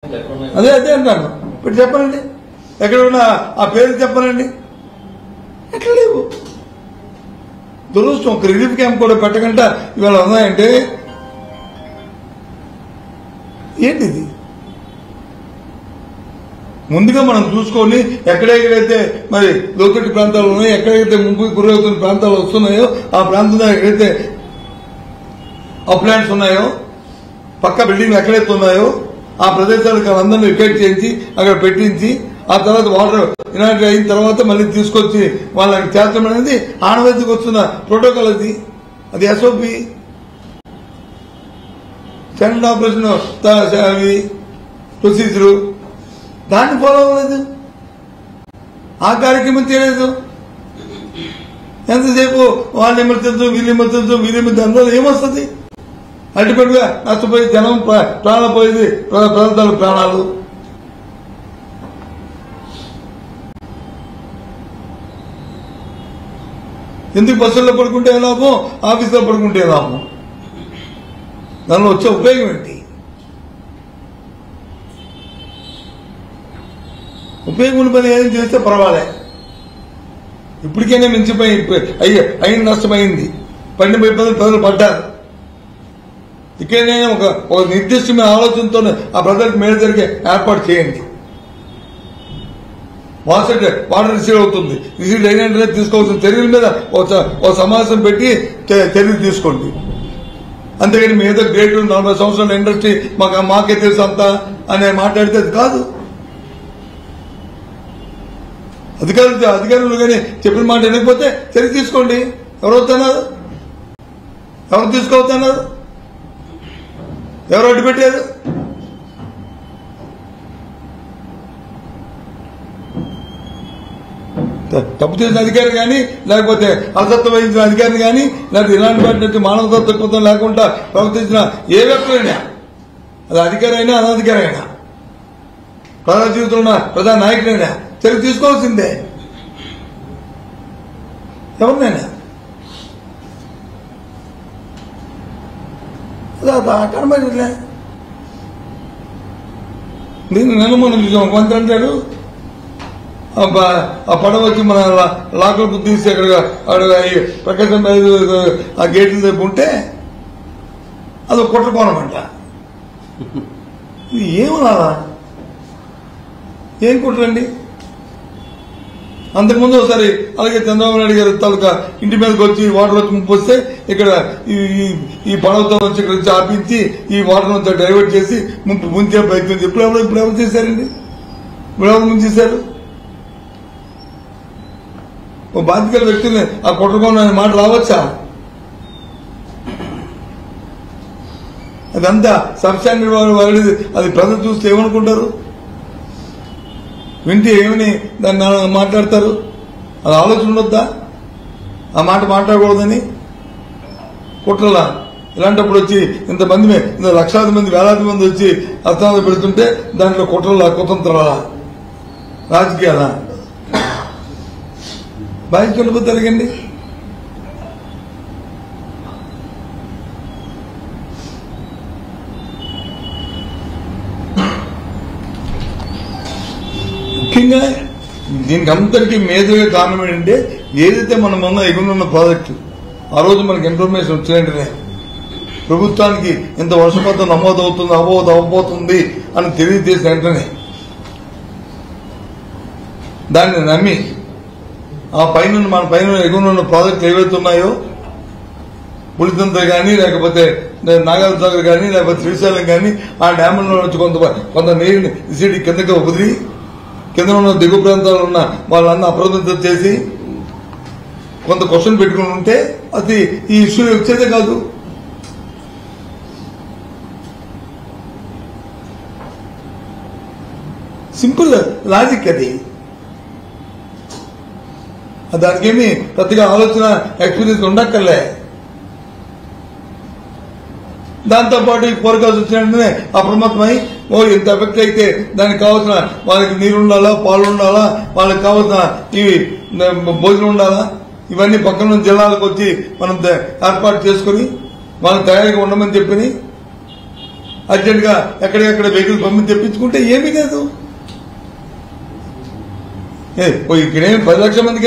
అదే అదే అంటాను. ఇప్పుడు చెప్పనండి, ఎక్కడ ఉన్నా ఆ పేరు చెప్పనండి. ఎట్లా లేవు. దురదృష్టం. ఒక రిలీఫ్ క్యాంప్ కూడా పెట్టకుండా ఇవాళ ఉన్నాయంటే ఏంటిది? ముందుగా మనం చూసుకొని ఎక్కడెక్కడైతే మరి లోకటి ప్రాంతాలు ఉన్నాయో, ఎక్కడైతే ముంపు గురవుతున్న ప్రాంతాలు వస్తున్నాయో, ఆ ప్రాంతంలో ఎక్కడైతే అప్లాంట్స్ ఉన్నాయో, పక్క బిల్డింగ్లు ఎక్కడైతే ఉన్నాయో ఆ ప్రదేశాలకు అందరినీ వికెట్ చేయించి అక్కడ పెట్టించి ఆ తర్వాత వాటర్ ఇనాగ్రేట్ అయిన తర్వాత మళ్ళీ తీసుకొచ్చి వాళ్ళకి చేర్చడం అనేది ఆనవాయితీకి వస్తున్న ప్రోటోకాల్. అది ఎస్ఓపి స్టాండర్డ్ ఆపరేషన్ ప్రొసీజరు. దాన్ని ఫాలో అవ్వలేదు, ఆ కార్యక్రమం చేయలేదు. ఎంతసేపు వాళ్ళు విమర్శించడం, వీళ్ళు విమర్శించడం, వీళ్ళు విమర్శించడం ఏమొస్తుంది? అల్టిమేట్ గా నష్టపోయి జనం ప్రాణాలు పోయేది, ప్రజల ప్రాణాలు. ఎందుకు బస్సుల్లో పడుకుంటే లాభం, ఆఫీసులో పడుకుంటే లాభం? దానిలో వచ్చే ఉపయోగం ఏంటి? ఉపయోగం పని ఏం చేస్తే పర్వాలే. ఇప్పటికైనా మించిపోయి అయిన నష్టమైంది, పడిన ఇబ్బందులు ప్రజలు పడ్డారు. ఇక్కడైనా ఒక నిర్దిష్టమైన ఆలోచనతో ఆ ప్రజలకు మేలు జరిగే ఏర్పాటు చేయండి. వాటర్ రిసీవ్ అవుతుంది, రిసీవ్ అయినంటే తీసుకోవాల్సిన చర్యల మీద ఒక సమావేశం పెట్టి చర్యలు తీసుకోండి. అంతేగాని మీ ఏదో గ్రేట్ 40 సంవత్సరాల ఇండస్ట్రీ మాకే తెలుసు అంతా అనే మాట్లాడితే అది కాదు. అధికారులు కానీ చెప్పిన మాట వినకపోతే చర్య తీసుకోండి. ఎవరవుతున్నారు? ఎవరు తీసుకోవద్దన్నారు? ఎవరు అడ్డు పెట్టారు? తప్పు చేసిన అధికారి కానీ, లేకపోతే అలసత్వం వహించిన అధికారిని కానీ, లేకపోతే ఇలాంటి వాటి మానవతత్వం లేకుండా ప్రవర్తించిన ఏ వ్యక్తులైనా, అది అధికారి అయినా అనధికారి అయినా, ప్రజా జీవితంలో ఉన్న ప్రధాన నాయకుడైనా చర్య తీసుకోవాల్సిందే. ఎవరినైనా కనబడలే. దీన్ని మనం చూసాం. ఒక మంత్రి అంటాడు, ఆ పడవ వచ్చి మన లాకర్కు తీసి అక్కడ ప్రకాశం ఆ గేట్ల దగ్గర ఉంటే అది కుట్ర కోణం అంట. ఇది ఏమన్నా ఏం కుట్రండి? అంతకుముందు ఒకసారి అలాగే చంద్రబాబు నాయుడు గారు తాలూకా ఇంటి మీదకి వచ్చి వాటర్ వచ్చి ముంపు వస్తే ఇక్కడ ఈ పడవతో వచ్చి ఇక్కడ వచ్చి ఆపించి ఈ వాటర్ అంతా డైవర్ట్ చేసి ముంచే ప్రయత్నం ఇప్పుడు ఎవరు చేశారండి? ఇప్పుడు ఎవరు ముంచేశారు? ఓ బాధ్యత వ్యక్తుల్ని ఆ కుట్రకోణం అనే మాట రావచ్చా? అదంతా సబ్స్టాండర్డ్ వాళ్ళు అది ప్రజలు చూస్తే ఏమనుకుంటారు? వింటే ఏమని దాన్ని మాట్లాడతారు? అది ఆలోచన ఉండొద్దా? ఆ మాట మాట్లాడకూడదని కుట్రలా ఇలాంటప్పుడు వచ్చి ఇంతమంది లక్షలాది మంది వేలాది మంది వచ్చి అర్థాలు పెడుతుంటే దాంట్లో కుట్రలా, కుతంత్రాలా, రాజకీయాలా? బాధ్యతలు తిరగండి. ముఖ్యంగా దీనికి అంతటికీ మేజర్గా కారణం ఏంటంటే, ఏదైతే మనం ఉన్న ఎగురున్న ప్రాజెక్టు ఆ రోజు మనకి ఇన్ఫర్మేషన్ వచ్చినట్టునే ప్రభుత్వానికి ఇంత వర్షపాతం నమోదవుతుంది, అవ్వబోతుంది అని తెలియజేసిన వెంటనే దాన్ని నమ్మి ఆ పైన మన పైన ఎగురున్న ప్రాజెక్టులు ఏవైతే ఉన్నాయో, పులితంత్ర కానీ, లేకపోతే నాగార్జునసాగర్ కానీ, లేకపోతే శ్రీశైలం కానీ, ఆ డ్యాముల్లో వచ్చి కొంత నీరుని ఇసిడి కిందకి వదిలి కింద ఉన్న దిగువ ప్రాంతాల్లో ఉన్న వాళ్ళన్న అప్రమత్తం చేసి కొంత క్వశ్చన్ పెట్టుకుని ఉంటే అది ఈ ఇష్యూ వచ్చేదే కాదు. సింపుల్ లాజిక్ అది. దానికేమి పెద్దగా ఆలోచన ఎక్స్పీరియన్స్ ఉండక్కర్లే. దాంతోపాటు ఈ ఫోర్కాస్ట్ వచ్చినట్టునే అప్రమత్తమై ఇంత ఎఫెక్ట్ అయితే దానికి కావాల్సిన వాళ్ళకి నీరు ఉండాలా, పాలు ఉండాలా, వాళ్ళకి కావాల్సిన ఇవి భోజనం ఉండాలా, ఇవన్నీ పక్కన జిల్లాలకు వచ్చి మనం ఏర్పాటు చేసుకుని వాళ్ళని తయారీగా ఉండమని చెప్పి అర్జెంట్ గా ఎక్కడికక్కడ వెహికల్ పంపించి తెప్పించుకుంటే ఏమీ లేదు. ఇక్కడేమి 10 లక్షల మందికి